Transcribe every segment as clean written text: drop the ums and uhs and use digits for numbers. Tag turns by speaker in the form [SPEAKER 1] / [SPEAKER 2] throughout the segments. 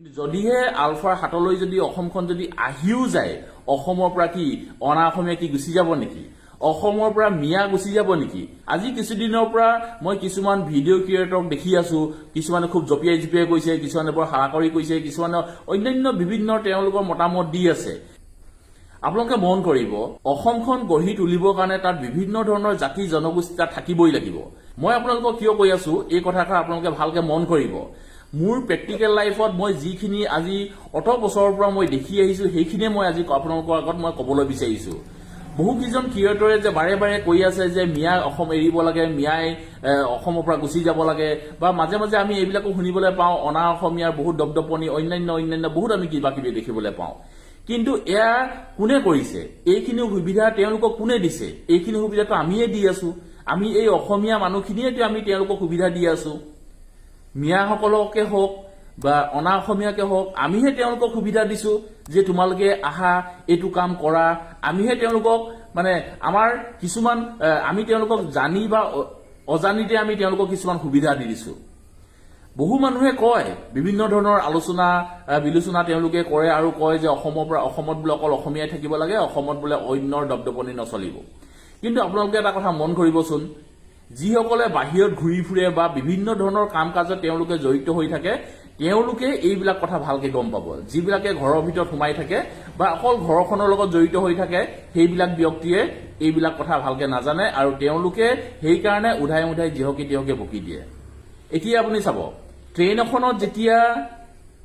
[SPEAKER 1] যদিহে আলফাৰ হাতলৈ যদি অসমখন যদি আহিও যায় অসমৰ পৰা কি অনা অসমীয়া কি গুচি যাব নেকি অসমৰ পৰা মিয়া গুচি যাব নেকি আজি কিছুদিনৰ পৰা মই কিছুমান ভিডিঅ' ক্ৰিয়েটৰক দেখি আছো কিছুমানে খুব জপিয়াই জপিয়াই কৈছে কিছুমানে বৰ হাৰাকৰি কৈছে কিছুমানে অন্যান্য বিভিন্ন তেওঁলোকৰ মতামত দি আছে আপোনালোকে মন কৰিব অসমখন গঢ়ি তুলিবৰ কাৰণে তাত বিভিন্ন ধৰণৰ জাতি জনগোষ্ঠী তাত থাকিবই লাগিব মই আপোনালোকক কিয় কৈ আছো এই কথাষাৰ আপোনালোকে ভালকে মন কৰিব মোৰ প্ৰেক্টিকেল লাইফত মই যিখিনি আজি অত বছৰৰ পৰা মই দেখি আহিছো সেইখিনিয়ে মই আজি আপোনালোকৰ আগত মই ক'বলৈ বিচাৰিছো বহুকেইজন ক্ৰিয়েটৰে যে বাৰে বাৰে কৈ আছে যে মিয়া অসম এৰিব লাগে মিয়াই অসমৰ পৰা গুচি যাব লাগে বা মাজে মাজে আমি এইবিলাকো শুনিবলৈ পাওঁ অনা অসমীয়াৰ বহুত দপদপনি অন্যান্য বহুত আমি কিবা কিবি দেখিবলৈ পাওঁ কিন্তু এয়া কোনে কৰিছে এইখিনি সুবিধা তেওঁলোকক কোনে দিছে এইখিনি সুবিধাটো আমিয়ে দি আছো আমি এই অসমীয়া মানুহখিনিয়েতো আমি তেওঁলোকক সুবিধা দি আছো মিয়াসকলকে হওক বা অনা অসমীয়াকে হওক আমিহে তেওঁলোকক সুবিধা দিছো যে তোমালোকে আহা এইটো কাম কৰা আমিহে তেওঁলোকক মানে আমাৰ কিছুমান আমি তেওঁলোকক জানি বা অজানিতে আমি তেওঁলোকক কিছুমান সুবিধা দি দিছো বহু মানুহে কয় বিভিন্ন ধৰণৰ আলোচনা বিলোচনা তেওঁলোকে কৰে আৰু কয় যে অসমত বোলে অকল অসমীয়াই থাকিব লাগে অসমত বোলে অন্যৰ দপদপনি নচলিব কিন্তু আপোনালোকে এটা কথা মন কৰিবচোন যিসকলে বাহিৰত ঘূৰি ফুৰে বা বিভিন্ন ধৰণৰ কাম কাজত তেওঁলোকে জড়িত হৈ থাকে তেওঁলোকে এইবিলাক কথা ভালকে গম পাব যিবিলাকে ঘৰৰ ভিতৰত সোমাই থাকে বা অকল ঘৰখনৰ লগত জড়িত হৈ থাকে সেইবিলাক ব্যক্তিয়ে এইবিলাক কথা ভালকে নাজানে আৰু তেওঁলোকে সেইকাৰণে উধাই মুধাই যিহকে তিহকে বকি দিয়ে এতিয়া আপুনি চাব ট্ৰেইন এখনত যেতিয়া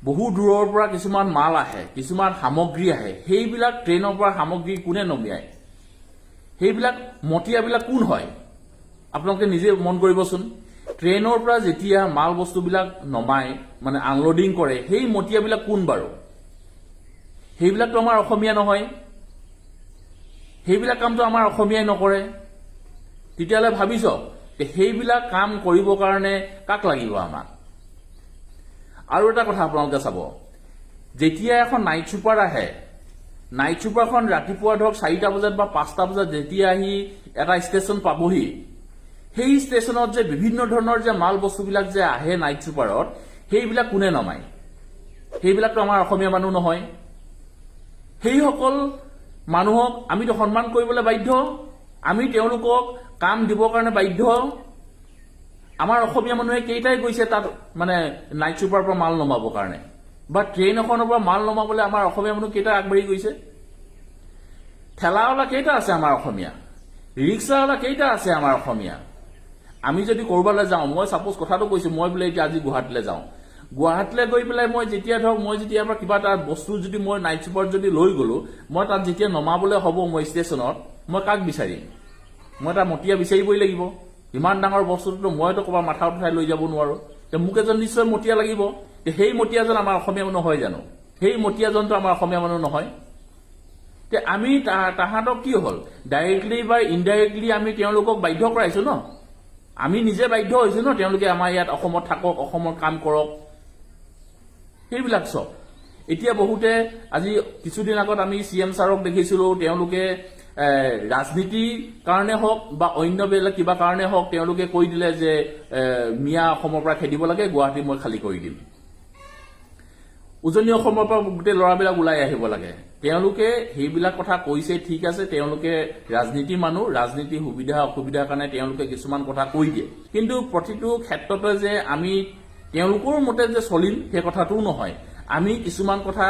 [SPEAKER 1] বহু দূৰৰ পৰা কিছুমান মাল আহে কিছুমান সামগ্ৰী আহে সেইবিলাক ট্ৰেইনৰ পৰা সামগ্ৰী কোনে নমিয়ায় সেইবিলাক মটিয়াবিলাক কোন হয় আপোনালোকে নিজে মন কৰিবচোন ট্ৰেইনৰ পৰা যেতিয়া মাল বস্তুবিলাক নমায় মানে আনলোডিং কৰে সেই মটিয়াবিলাক কোন বাৰু সেইবিলাকতো আমাৰ অসমীয়া নহয় সেইবিলাক কামটো আমাৰ অসমীয়াই নকৰে তেতিয়াহ'লে ভাবিছ সেইবিলাক কাম কৰিবৰ কাৰণে কাক লাগিব আমাক আৰু এটা কথা আপোনালোকে চাব যেতিয়া এখন নাইট ছুপাৰ আহে নাইট ছুপাৰখন ৰাতিপুৱা ধৰক 4টা বজাত বা 5টা বজাত যেতিয়া আহি এটা ষ্টেচন পাবহি সেই ষ্টেচনত যে বিভিন্ন ধৰণৰ যে মাল বস্তুবিলাক যে আহে নাইট ছুপাৰত সেইবিলাক কোনে নমায় সেইবিলাকতো আমাৰ অসমীয়া মানুহ নহয় সেইসকল মানুহক আমিতো সন্মান কৰিবলৈ বাধ্য আমি তেওঁলোকক কাম দিবৰ কাৰণে বাধ্য আমাৰ অসমীয়া মানুহে কেইটাই গৈছে তাত মানে নাইট ছুপাৰৰ পৰা মাল নমাবৰ কাৰণে বা ট্ৰেইন এখনৰ পৰা মাল নমাবলৈ আমাৰ অসমীয়া মানুহ কেইটা আগবাঢ়ি গৈছে ঠেলাৱালা কেইটা আছে আমাৰ অসমীয়া ৰিক্সাৱালা কেইটা আছে আমাৰ অসমীয়া আমি যদি কৰবালৈ যাওঁ মই সাপোজ কথাটো কৈছো মই বোলে এতিয়া আজি গুৱাহাটীলৈ যাওঁ গুৱাহাটীলৈ গৈ পেলাই মই যেতিয়া ধৰক মই যেতিয়া এবাৰ কিবা এটা বস্তু যদি মই নাইট ছুপাৰত যদি লৈ গলো মই তাত যেতিয়া নমাবলৈ হ'ব মই ষ্টেচনত মই কাক বিচাৰিম মই এটা মটিয়া বিচাৰিবই লাগিব ইমান ডাঙৰ বস্তুটো মইতো ক'ৰবাত মাথা উঠাই লৈ যাব নোৱাৰো মোক এজন নিশ্চয় মটিয়া লাগিব সেই মটিয়াজন আমাৰ অসমীয়া মানুহ হয় জানো সেই মটিয়াজনটো আমাৰ অসমীয়া মানুহ নহয় আমি তাহাঁতক কি হ'ল ডাইৰেক্টলি বা ইনডাইৰেক্টলি আমি তেওঁলোকক বাধ্য কৰাইছো ন আমি নিজে বাধ্য হৈছো ন তেওঁলোকে আমাৰ ইয়াত অসমত থাকক অসমৰ কাম কৰক সেইবিলাক চব এতিয়া বহুতে আজি কিছুদিন আগত আমি CM ছাৰক দেখিছিলো তেওঁলোকে ৰাজনীতিৰ কাৰণে হওক বা অন্য বেলেগ কিবা কাৰণে হওক তেওঁলোকে কৈ দিলে যে মিয়া অসমৰ পৰা খেদিব লাগে গুৱাহাটী মই খালী কৰি দিম উজনি অসমৰ পৰা গোটেই ল'ৰাবিলাক ওলাই আহিব লাগে তেওঁলোকে সেইবিলাক কথা কৈছে ঠিক আছে তেওঁলোকে ৰাজনীতি মানুহ ৰাজনীতি সুবিধা অসুবিধাৰ কাৰণে তেওঁলোকে কিছুমান কথা কৈ দিয়ে কিন্তু প্ৰতিটো ক্ষেত্ৰতে যে আমি তেওঁলোকৰ মতে যে চলিম সেই কথাটোও নহয় আমি কিছুমান কথা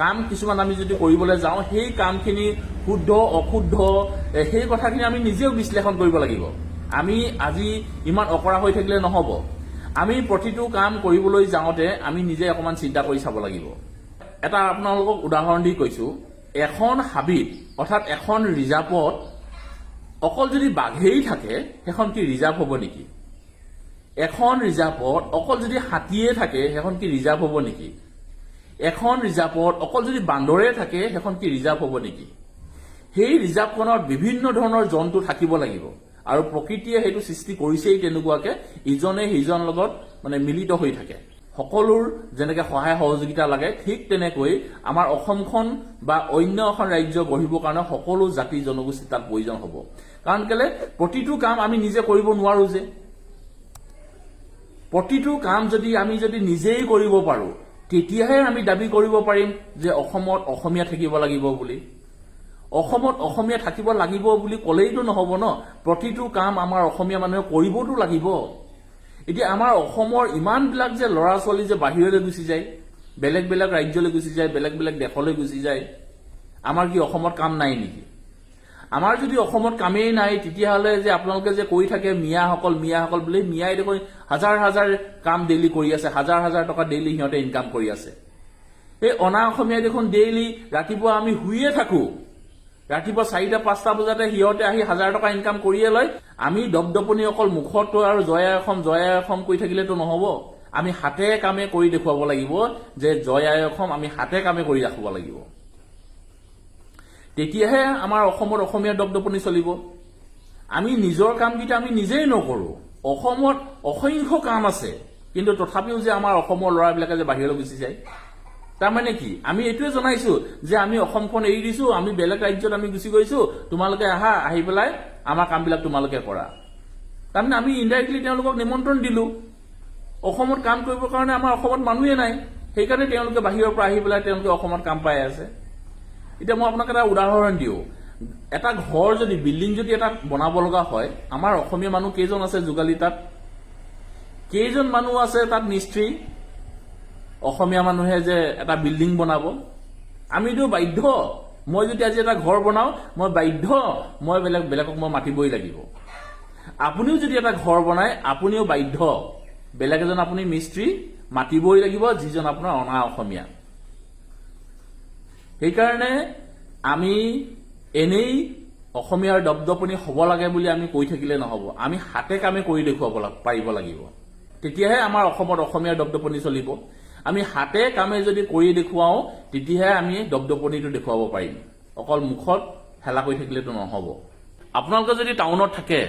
[SPEAKER 1] কাম কিছুমান আমি যদি কৰিবলৈ যাওঁ সেই কামখিনি শুদ্ধ অশুদ্ধ সেই কথাখিনি আমি নিজেও বিশ্লেষণ কৰিব লাগিব আমি আজি ইমান অকৰা হৈ থাকিলে নহব আমি প্ৰতিটো কাম কৰিবলৈ যাওঁতে আমি নিজে অকমান চিন্তা কৰি চাব লাগিব এটা আপোনালোকক উদাহৰণ দি কৈছো এখন হাবিত অৰ্থাৎ এখন ৰিজাৰ্ভত অকল যদি বাঘেই থাকে সেইখন কি ৰিজাৰ্ভ হ'ব নেকি এখন ৰিজাৰ্ভত অকল যদি হাতীয়ে থাকে সেইখন কি ৰিজাৰ্ভ হ'ব নেকি এখন ৰিজাৰ্ভত অকল যদি বান্দৰে থাকে সেইখন কি ৰিজাৰ্ভ হ'ব নেকি সেই ৰিজাৰ্ভখনত বিভিন্ন ধৰণৰ জন্তু থাকিব লাগিব আৰু প্ৰকৃতিয়ে সেইটো সৃষ্টি কৰিছেই তেনেকুৱাকে ইজনে সিজন লগত মানে মিলিত হৈ থাকে সকলোৰ যেনেকৈ সহায় সহযোগিতা লাগে ঠিক তেনেকৈ আমাৰ অসমখন বা অন্য এখন ৰাজ্য গঢ়িবৰ কাৰণে সকলো জাতি জনগোষ্ঠী তাত প্ৰয়োজন হ'ব কাৰণ কেলে প্ৰতিটো কাম আমি নিজে কৰিব নোৱাৰো যে প্ৰতিটো কাম যদি আমি নিজেই কৰিব পাৰো তেতিয়াহে আমি দাবী কৰিব পাৰিম যে অসমত অসমীয়া থাকিব লাগিব বুলি। অসমত অসমীয়া থাকিব লাগিব বুলি ক'লেইতো নহ'ব ন, প্ৰতিটো কাম আমাৰ অসমীয়া মানুহে কৰিবতো লাগিব। এতিয়া আমাৰ অসমৰ ইমানবিলাক যে ল'ৰা ছোৱালী যে বাহিৰলৈ গুচি যায়, বেলেগ বেলেগ ৰাজ্যলৈ গুচি যায়, বেলেগ বেলেগ দেশলৈ গুচি যায়, আমাৰ কি অসমত কাম নাই নেকি? আমাৰ যদি অসমত কামেই নাই, তেতিয়াহ'লে যে আপোনালোকে যে কৈ থাকে মিয়াসকল বুলি, মিয়াই দেখোন হাজাৰ হাজাৰ কাম ডেইলি কৰি আছে, হাজাৰ হাজাৰ টকা ডেইলি সিহঁতে ইনকাম কৰি আছে। এই অনা অসমীয়াই দেখোন ডেইলি ৰাতিপুৱা আমি শুইয়ে থাকো, ৰাতিপুৱা 4টা-5টা বজাতে সিহঁতে আহি 1000 টকা ইনকাম কৰিয়ে লয়। আমি দপদপনি অকল মুখত আৰু জয় আই অসম কৈ থাকিলেতো নহ'ব। আমি হাতে কামে কৰি দেখুৱাব লাগিব যে জয় আই অসম আমি হাতে কামে কৰি ৰাখিব লাগিব। তেতিয়াহে আমাৰ অসমত অসমীয়া দপদপনি চলিব। আমি নিজৰ কামকেইটা আমি নিজেই নকৰো। অসমত অসংখ্য কাম আছে, কিন্তু তথাপিও যে আমাৰ অসমৰ ল'ৰাবিলাকে যে বাহিৰলৈ গুচি যায়, তাৰমানে কি? আমি এইটোৱে জনাইছো যে আমি অসমখন এৰি দিছো, আমি বেলেগ ৰাজ্যত আমি গুচি গৈছো, তোমালোকে আহি পেলাই আমাৰ কামবিলাক তোমালোকে কৰা। তাৰমানে আমি ইনডাইৰেক্টলি তেওঁলোকক নিমন্ত্ৰণ দিলো। অসমত কাম কৰিবৰ কাৰণে আমাৰ অসমত মানুহে নাই, সেইকাৰণে তেওঁলোকে বাহিৰৰ পৰা আহি পেলাই তেওঁলোকে অসমত কাম পাই আছে। এতিয়া মই আপোনাক এটা উদাহৰণ দিওঁ। এটা ঘৰ যদি, বিল্ডিং যদি এটা বনাব লগা হয়, আমাৰ অসমীয়া মানুহ কেইজন আছে যোগালী তাত? কেইজন মানুহ আছে তাত মিস্ত্ৰী? অসমীয়া মানুহে যে এটা বিল্ডিং বনাব, আমিতো বাধ্য। মই যদি আজি এটা ঘৰ বনাও, মই বাধ্য, মই বেলেগক মই মাতিবই লাগিব। আপুনিও যদি এটা ঘৰ বনায়, আপুনিও বাধ্য, বেলেগ এজন আপুনি মিস্ত্ৰী মাতিবই লাগিব, যিজন আপোনাৰ অনা অসমীয়া। সেইকাৰণে আমি এনেই অসমীয়াৰ দপদপনি হ'ব লাগে বুলি আমি কৈ থাকিলে নহ'ব। আমি হাতে কামে কৰি দেখুৱাব পাৰিব লাগিব, তেতিয়াহে আমাৰ অসমত অসমীয়াৰ দপদপনি চলিব। আমি হাতে কামে যদি কৰি দেখুৱাও, তেতিয়াহে আমি দপদপনিটো দেখুৱাব পাৰিম। অকল মুখত হেলা কৰি থাকিলেতো নহ'ব। আপোনালোকে যদি টাউনত থাকে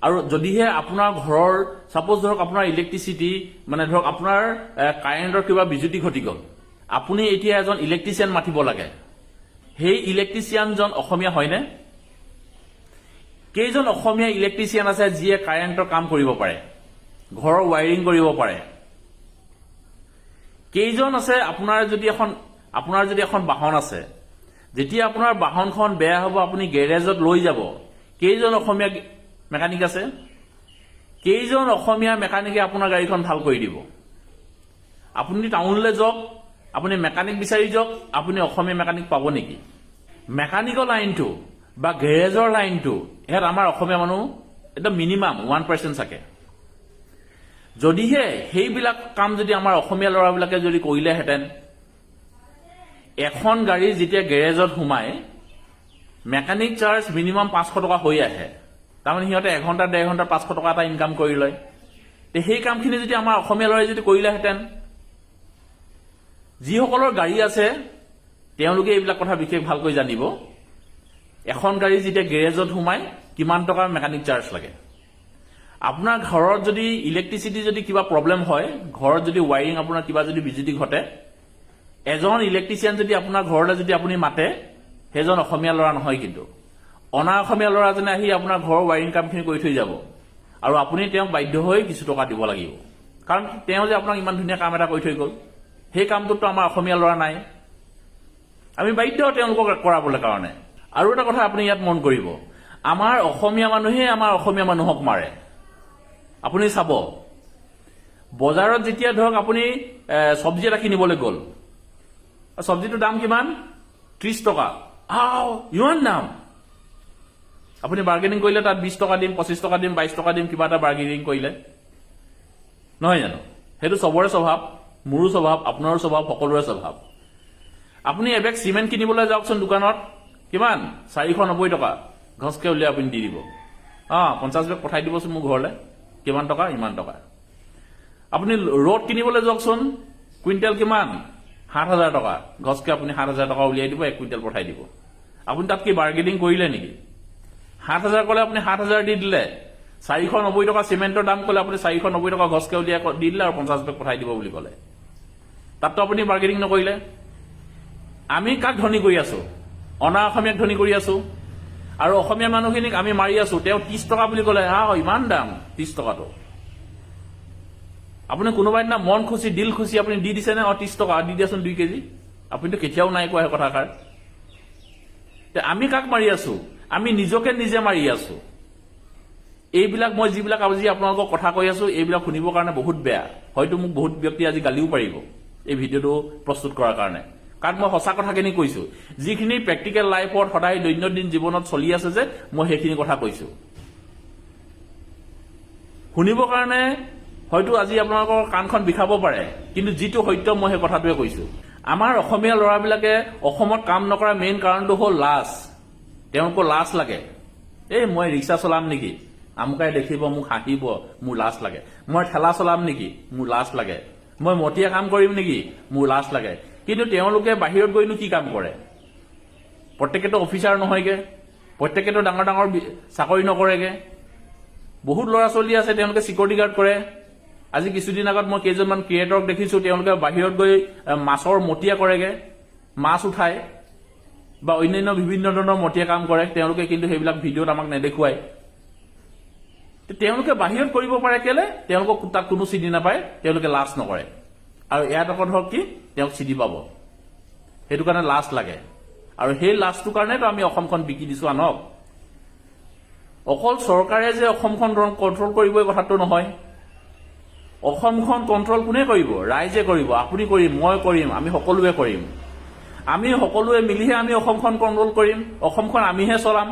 [SPEAKER 1] আৰু যদিহে আপোনাৰ ঘৰৰ সাপোজ ধৰক আপোনাৰ ইলেক্ট্ৰিচিটি মানে ধৰক আপোনাৰ কাৰেণ্টৰ কিবা বিজুতি ঘটি গ'ল, আপুনি এতিয়া এজন ইলেক্ট্ৰিচিয়ান মাতিব লাগে। সেই ইলেক্ট্ৰিচিয়ানজন অসমীয়া হয়নে? কেইজন অসমীয়া ইলেক্ট্ৰিচিয়ান আছে যিয়ে কাৰেণ্টৰ কাম কৰিব পাৰে, ঘৰৰ ৱায়াৰিং কৰিব পাৰে? কেইজন আছে? আপোনাৰ যদি এখন বাহন আছে, যেতিয়া আপোনাৰ বাহনখন বেয়া হ'ব আপুনি গেৰেজত লৈ যাব, কেইজন অসমীয়া মেকানিক আছে? কেইজন অসমীয়া মেকানিকে আপোনাৰ গাড়ীখন ভাল কৰি দিব? আপুনি টাউনলৈ যাওক, আপুনি মেকানিক বিচাৰি যাওক, আপুনি অসমীয়া মেকানিক পাব নেকি? মেকানিকৰ লাইনটো বা গেৰেজৰ লাইনটো ইয়াত আমাৰ অসমীয়া মানুহ একদম মিনিমাম 1% থাকে। যদিহে সেইবিলাক কাম যদি আমাৰ অসমীয়া ল'ৰাবিলাকে যদি কৰিলেহেঁতেন, এখন গাড়ী যেতিয়া গেৰেজত সোমায় মেকানিক চাৰ্জ মিনিমাম 500 টকা হৈ আহে। তাৰমানে সিহঁতে 1 ঘণ্টা 1.5 ঘণ্টা 500 টকা এটা ইনকাম কৰি লয়। সেই কামখিনি যদি আমাৰ অসমীয়া ল'ৰাই যদি কৰিলেহেঁতেন, যিসকলৰ গাড়ী আছে তেওঁলোকে এইবিলাক কথা বিশেষ ভালকৈ জানিব। এখন গাড়ী যেতিয়া গেৰেজত সোমায় কিমান টকা মেকানিক চাৰ্জ লাগে। আপোনাৰ ঘৰত যদি ইলেক্ট্ৰিচিটি যদি কিবা প্ৰব্লেম হয়, ঘৰত যদি ৱায়াৰিং আপোনাৰ কিবা যদি বিজুতি ঘটে, এজন ইলেক্ট্ৰিচিয়ান যদি আপোনাৰ ঘৰলৈ যদি আপুনি মাতে, সেইজন অসমীয়া ল'ৰা নহয়। কিন্তু অনা অসমীয়া ল'ৰাজনে আহি আপোনাৰ ঘৰৰ ৱায়াৰিং কামখিনি কৰি থৈ যাব আৰু আপুনি তেওঁক বাধ্য হৈ কিছু টকা দিব লাগিব, কাৰণ তেওঁ যে আপোনাক ইমান ধুনীয়া কাম এটা কৰি থৈ গ'ল। সেই কামটোতো আমাৰ অসমীয়া ল'ৰা নাই, আমি বাধ্য তেওঁলোকক কৰাবলৈ কাৰণে। আৰু এটা কথা আপুনি ইয়াত মন কৰিব, আমাৰ অসমীয়া মানুহে আমাৰ অসমীয়া মানুহক মাৰে। আপুনি চাব, বজাৰত যেতিয়া ধৰক আপুনি চব্জি এটা কিনিবলৈ গ'ল, চব্জিটোৰ দাম কিমান? 30 টকা। ইমান দাম! আপুনি বাৰ্গেনিং কৰিলে তাত 20 টকা দিম, 25 টকা দিম, 22 টকা দিম, কিবা এটা বাৰ্গেনিং কৰিলে, নহয় জানো? সেইটো চবৰে স্বভাৱ, মোৰো স্বভাৱ, আপোনাৰো স্বভাৱ, সকলোৰে স্বভাৱ। আপুনি এবেগ চিমেণ্ট কিনিবলৈ যাওকচোন দোকানত, কিমান? 490 টকা। ঘচকে উলিয়াই আপুনি দি দিব, 50 বেগ পঠাই দিবচোন মোৰ ঘৰলৈ। কিমান টকা? ইমান টকা। আপুনি ৰড কিনিবলৈ যাওকচোন, কুইণ্টেল কিমান? 7,000 টকা। ঘচকে আপুনি 7,000 টকা উলিয়াই দিব, 1 কুইণ্টেল পঠাই দিব। আপুনি তাত কি বাৰ্গেনিং কৰিলে নেকি? 7,000 ক'লে আপুনি 7,000 দি দিলে, 490 টকা চিমেণ্টৰ দাম ক'লে আপুনি 490 টকা ঘচকে উলিয়াই দি দিলে আৰু 50 বেগ পঠাই দিব বুলি ক'লে। তাততো আপুনি বাৰ্গেনিং নকৰিলে। আমি কাক ধনী কৰি আছো? অনা অসমীয়াক ধনী কৰি আছো, আৰু অসমীয়া মানুহখিনিক আমি মাৰি আছো। তেওঁ 30 টকা বুলি ক'লে, ইমান দাম 30 টকাটো। আপুনি কোনোবাই দিনা মন খুচি দিল খুচি আপুনি দি দিছে নে 30 টকা দি দিয়াচোন 2 কেজি আপুনিতো কেতিয়াও নাই কোৱা সেই কথাষাৰ আমি কাক মাৰি আছো আমি নিজকে নিজে মাৰি আছো এইবিলাক মই যিবিলাক আজি আপোনালোকক কথা কৈ আছো এইবিলাক শুনিবৰ কাৰণে বহুত বেয়া হয়তো মোক বহুত ব্যক্তি আজি গালিও পাৰিব এই ভিডিঅটো প্ৰস্তুত কৰাৰ কাৰণে কাৰণ মই সঁচা কথাখিনি কৈছো যিখিনি প্ৰেক্টিকেল লাইফত সদায় দৈনন্দিন জীৱনত চলি আছে যে মই সেইখিনি কথা কৈছো শুনিবৰ কাৰণে হয়তো আজি আপোনালোকৰ কাণখন বিষাব পাৰে কিন্তু যিটো সত্য মই সেই কথাটোৱে কৈছো আমাৰ অসমীয়া ল'ৰাবিলাকে অসমত কাম নকৰা মেইন কাৰণটো হ'ল লাজ তেওঁলোকৰ লাজ লাগে এই মই ৰিক্সা চলাম নেকি আমুকাই দেখিব মোক হাঁহিব মোৰ লাজ লাগে মই ঠেলা চলাম নেকি মোৰ লাজ লাগে মই মটিয়া কাম কৰিম নেকি মোৰ লাজ লাগে কিন্তু তেওঁলোকে বাহিৰত গৈনো কি কাম কৰে প্ৰত্যেকেতো অফিচাৰ নহয়গে প্ৰত্যেকেতো ডাঙৰ ডাঙৰ চাকৰি নকৰেগে বহুত ল'ৰা ছোৱালী আছে তেওঁলোকে সিকিউৰিটি গাৰ্ড কৰে আজি কিছুদিন আগত মই কেইজনমান ক্ৰিয়েটৰক দেখিছো তেওঁলোকে বাহিৰত গৈ মাছৰ মটিয়া কৰেগে মাছ উঠায় বা অন্যান্য বিভিন্ন ধৰণৰ মটিয়া কাম কৰে তেওঁলোকে কিন্তু সেইবিলাক ভিডিঅ'ত আমাক নেদেখুৱায় তেওঁলোকে বাহিৰত কৰিব পাৰে কেলে তেওঁলোকক তাত কোনো চিনি নাপায় তেওঁলোকে লাজ নকৰে আৰু ইয়াত আকৌ ধৰক কি তেওঁক চিনি পাব সেইটো কাৰণে লাজ লাগে আৰু সেই লাজটোৰ কাৰণেতো আমি অসমখন বিকি দিছো আনক অকল চৰকাৰে যে অসমখন কণ্ট্ৰল কৰিব এই কথাটো নহয় অসমখন কণ্ট্ৰল কোনে কৰিব ৰাইজে কৰিব আপুনি কৰিম মই কৰিম আমি সকলোৱে কৰিম আমি সকলোৱে মিলিহে আমি অসমখন কণ্ট্ৰল কৰিম অসমখন আমিহে চলাম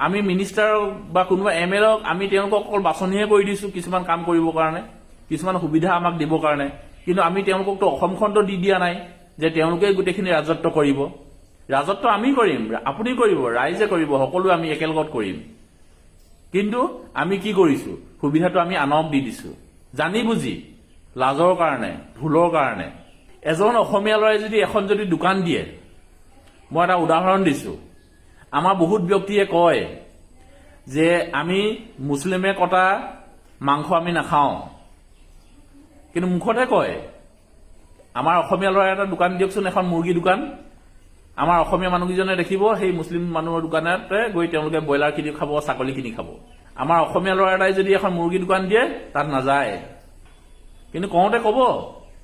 [SPEAKER 1] আমি মিনিষ্টাৰ বা কোনোবা এমএলএক আমি তেওঁলোকক অকল বাছনিহে কৰি দিছো কিছুমান কাম কৰিবৰ কাৰণে কিছুমান সুবিধা আমাক দিবৰ কাৰণে কিন্তু আমি তেওঁলোককতো অসমখনতো দি দিয়া নাই যে তেওঁলোকে গোটেইখিনি ৰাজত্ব কৰিব ৰাজত্ব আমি কৰিম আপুনি কৰিব ৰাইজে কৰিব সকলোৱে আমি একেলগত কৰিম কিন্তু আমি কি কৰিছো সুবিধাটো আমি আনক দি দিছো জানি বুজি লাজৰ কাৰণে ভুলৰ কাৰণে এজন অসমীয়া ল'ৰাই যদি এখন যদি দোকান দিয়ে মই এটা উদাহৰণ দিছো আমাৰ বহুত ব্যক্তিয়ে কয় যে আমি মুছলিমে কটা মাংস আমি নাখাওঁ কিন্তু মুখতে কয় আমাৰ অসমীয়া ল'ৰাই এটা দোকান দিয়কচোন এখন মুৰ্গী দোকান আমাৰ অসমীয়া মানুহকেইজনে দেখিব সেই মুছলিম মানুহৰ দোকানতে গৈ তেওঁলোকে ব্ৰইলাৰ কিনি খাব ছাগলী কিনি খাব আমাৰ অসমীয়া ল'ৰা এটাই যদি এখন মুৰ্গী দোকান দিয়ে তাত নাযায় কিন্তু কওঁতে কব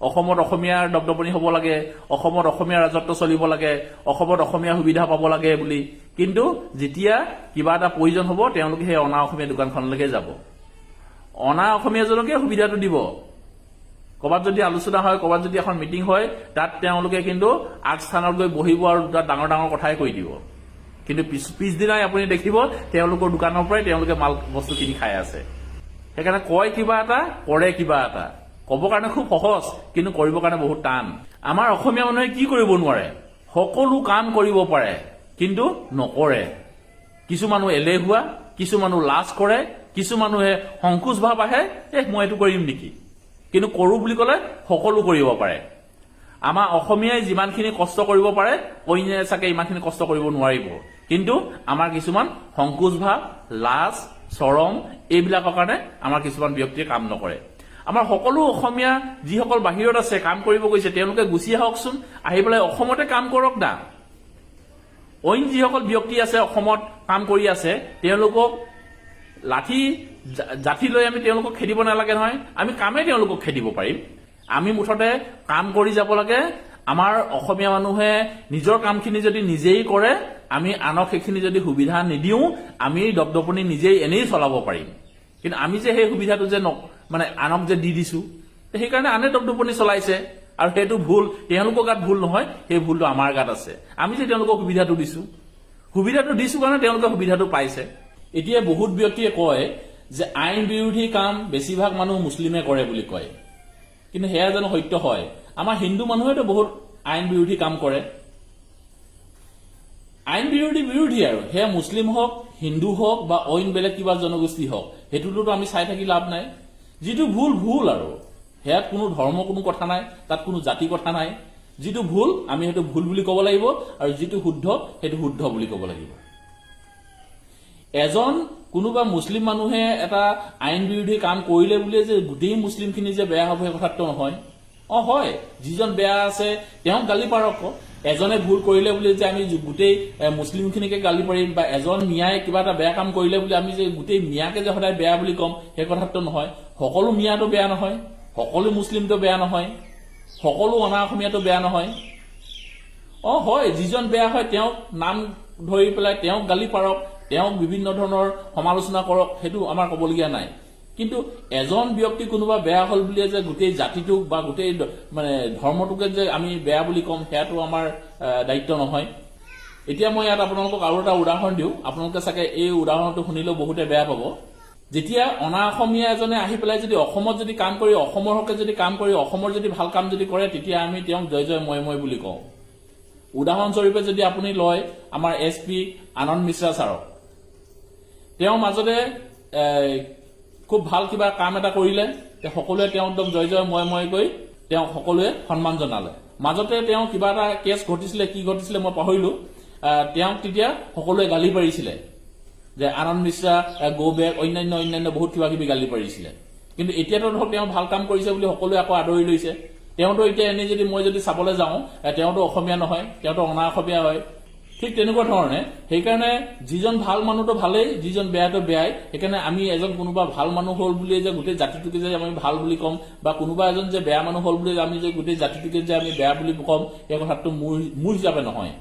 [SPEAKER 1] অসমত অসমীয়াৰ দপদপনি হ'ব লাগে অসমত অসমীয়া ৰাজত্ব চলিব লাগে অসমত অসমীয়া সুবিধা পাব লাগে বুলি কিন্তু যেতিয়া কিবা এটা প্ৰয়োজন হ'ব তেওঁলোকে সেই অনা অসমীয়া দোকানখনলৈকে যাব অনা অসমীয়াজনকে সুবিধাটো দিব ক'ৰবাত যদি আলোচনা হয় ক'ৰবাত যদি এখন মিটিং হয় তাত তেওঁলোকে কিন্তু আগস্থানত গৈ বহিব আৰু দুটা ডাঙৰ ডাঙৰ কথাই কৈ দিব কিন্তু পিছদিনাই আপুনি দেখিব তেওঁলোকৰ দোকানৰ পৰাই তেওঁলোকে মাল বস্তু কিনি খাই আছে সেইকাৰণে কয় কিবা এটা কৰে কিবা এটা ক'ব কাৰণে খুব সহজ কিন্তু কৰিবৰ কাৰণে বহুত টান আমাৰ অসমীয়া মানুহে কি কৰিব নোৱাৰে সকলো কাম কৰিব পাৰে কিন্তু নকৰে কিছু মানুহ এলেহুৱা কিছু মানুহ লাজ কৰে কিছু মানুহে সংকোচ ভাৱ আহে মই এইটো কৰিম নেকি কিন্তু কৰো বুলি ক'লে সকলো কৰিব পাৰে আমাৰ অসমীয়াই যিমানখিনি কষ্ট কৰিব পাৰে অইনে চাগে ইমানখিনি কষ্ট কৰিব নোৱাৰিব কিন্তু আমাৰ কিছুমান সংকোচ ভাৱ লাজ চৰম এইবিলাকৰ কাৰণে আমাৰ কিছুমান ব্যক্তিয়ে কাম নকৰে আমাৰ সকলো অসমীয়া যিসকল বাহিৰত আছে কাম কৰিব গৈছে তেওঁলোকে গুচি আহকচোন আহি পেলাই অসমতে কাম কৰক না অইন যিসকল ব্যক্তি আছে অসমত কাম কৰি আছে তেওঁলোকক লাঠি জাঠি লৈ আমি তেওঁলোকক খেদিব নালাগে নহয় আমি কামে তেওঁলোকক খেদিব পাৰিম আমি মুঠতে কাম কৰি যাব লাগে আমাৰ অসমীয়া মানুহে নিজৰ কামখিনি যদি নিজেই কৰে আমি আনক সেইখিনি যদি সুবিধা নিদিও আমি দপদপনি নিজেই এনেই চলাব পাৰিম কিন্তু আমি যে সেই সুবিধাটো যে মানে আনক যে দি দিছো সেইকাৰণে আনে দপদপনি চলাইছে আৰু সেইটো ভুল তেওঁলোকৰ গাত ভুল নহয় সেই ভুলটো আমাৰ গাত আছে আমি যে তেওঁলোকক সুবিধাটো দিছো কাৰণে তেওঁলোকে সুবিধাটো পাইছে এতিয়া বহুত ব্যক্তিয়ে কয় যে আইন বিৰোধী কাম বেছিভাগ মানুহ মুছলিমে কৰে বুলি কয় কিন্তু সেয়া জানো সত্য হয় আমাৰ হিন্দু মানুহেতো বহুত আইন বিৰোধী কাম কৰে আইন বিৰোধী আৰু সেয়া মুছলিম হওক হিন্দু হওক বা অইন বেলেগ কিবা জনগোষ্ঠী হওক সেইটোতো আমি চাই থাকি লাভ নাই যিটো ভুল আৰু সেয়াত কোনো ধৰ্ম কোনো কথা নাই তাত কোনো জাতি কথা নাই যিটো ভুল আমি সেইটো ভুল বুলি ক'ব লাগিব আৰু যিটো শুদ্ধ সেইটো শুদ্ধ বুলি ক'ব লাগিব এজন কোনোবা মুছলিম মানুহে এটা আইন বিৰোধী কাম কৰিলে বুলিয়ে যে গোটেই মুছলিমখিনি যে বেয়া হ'ব সেই কথাটো নহয় হয় যিজন বেয়া আছে তেওঁক গালি পাৰক এজনে ভুল কৰিলে বুলি যে আমি গোটেই মুছলিমখিনিকে গালি পাৰিম বা এজন মিয়াই কিবা এটা বেয়া কাম কৰিলে বুলি আমি যে গোটেই মিয়াকে যে সদায় বেয়া বুলি ক'ম সেই কথাটো নহয় সকলো মিয়াটো বেয়া নহয় সকলো মুছলিমটো বেয়া নহয়, সকলো অনা অসমীয়াটো বেয়া নহয়। হয়, যিজন বেয়া হয় তেওঁক নাম ধৰি পেলাই তেওঁক গালি পাৰক, তেওঁক বিভিন্ন ধৰণৰ সমালোচনা কৰক, সেইটো আমাৰ ক'বলগীয়া নাই। কিন্তু এজন ব্যক্তি কোনোবা বেয়া হল বুলিয়ে যে গোটেই জাতিটোক বা গোটেই মানে ধৰ্মটোকে যে আমি বেয়া বুলি ক'ম, সেয়াটো আমাৰ দায়িত্ব নহয়। এতিয়া মই ইয়াত আপোনালোকক আৰু এটা উদাহৰণ দিওঁ, আপোনালোকে চাগে এই উদাহৰণটো শুনিলেও বহুতে বেয়া পাব। যেতিয়া অনা অসমীয়া এজনে আহি পেলাই যদি অসমত যদি কাম কৰি, অসমৰ হকে যদি কাম কৰি, অসমৰ যদি ভাল কাম যদি কৰে, তেতিয়া আমি তেওঁক জয় জয় মই মই বুলি কওঁ। উদাহৰণস্বৰূপে যদি আপুনি লয় আমাৰ SP আনন্দ মিশ্ৰা ছাৰক, তেওঁ মাজতে খুব ভাল কিবা কাম এটা কৰিলে, সকলোৱে তেওঁ একদম জয় জয় মই মই কৈ তেওঁক সকলোৱে সন্মান জনালে। মাজতে তেওঁ কিবা এটা কেছ ঘটিছিলে, কি ঘটিছিলে মই পাহৰিলো, তেওঁক তেতিয়া সকলোৱে গালি পাৰিছিলে যে আনন্দ মিশ্ৰা গো বেক, অন্যান্য বহুত কিবা কিবি গালি পাৰিছিলে। কিন্তু এতিয়াতো ধৰক তেওঁ ভাল কাম কৰিছে বুলি সকলোৱে আকৌ আদৰি লৈছে। তেওঁতো এতিয়া এনেই যদি মই যদি চাবলৈ যাওঁ, তেওঁতো অসমীয়া নহয়, তেওঁতো অনা অসমীয়া হয়। ঠিক তেনেকুৱা ধৰণে সেইকাৰণে যিজন ভাল মানুহটো ভালেই, যিজন বেয়াটো বেয়াই। সেইকাৰণে আমি এজন কোনোবা ভাল মানুহ হল বুলিয়ে যে গোটেই জাতিটোকে যে আমি ভাল বুলি ক'ম, বা কোনোবা এজন যে বেয়া মানুহ হল বুলি আমি যে গোটেই জাতিটোকে যে আমি বেয়া বুলি ক'ম, সেই কথাটো মোৰ হিচাপে নহয়।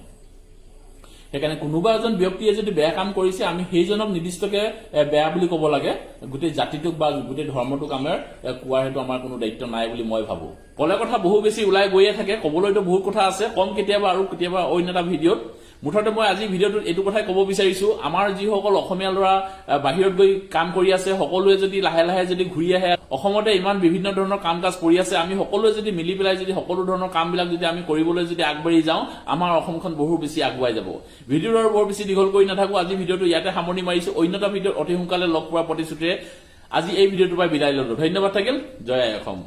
[SPEAKER 1] সেইকাৰণে কোনোবা এজন ব্যক্তিয়ে যদি বেয়া কাম কৰিছে, আমি সেইজনক নিৰ্দিষ্টকে বেয়া বুলি ক'ব লাগে। গোটেই জাতিটোক বা গোটেই ধৰ্মটোক আমাৰ কোৱাৰ সেইটো আমাৰ কোনো দায়িত্ব নাই বুলি মই ভাবো। ক'লে কথা বহু বেছি ওলাই গৈয়ে থাকে, ক'বলৈতো বহুত কথা আছে, কম কেতিয়াবা আৰু কেতিয়াবা অন্য এটা ভিডিঅ'ত। মুঠতে মই আজি ভিডিঅ'টোত এইটো কথাই ক'ব বিচাৰিছো, আমাৰ যিসকল অসমীয়া ল'ৰা বাহিৰত গৈ কাম কৰি আছে, সকলোৱে যদি লাহে লাহে যদি ঘূৰি আহে, অসমতে ইমান বিভিন্ন ধৰণৰ কাম কাজ কৰি আছে, আমি সকলোৱে যদি মিলি পেলাই যদি সকলো ধৰণৰ কামবিলাক যদি আমি কৰিবলৈ যদি আগবাঢ়ি যাওঁ, আমাৰ অসমখন বহু বেছি আগুৱাই যাব। ভিডিঅ'টো আৰু বৰ বেছি দীঘল কৰি নাথাকো, আজি ভিডিঅ'টো ইয়াতে সামৰণি মাৰিছো। অন্য এটা ভিডিঅ'ত অতি সোনকালে লগ পোৱাৰ প্ৰতিশ্ৰুতিৰে আজি এই ভিডিঅ'টোৰ পৰা বিদায় ললো। ধন্যবাদ থাকিল। জয় আই অসম।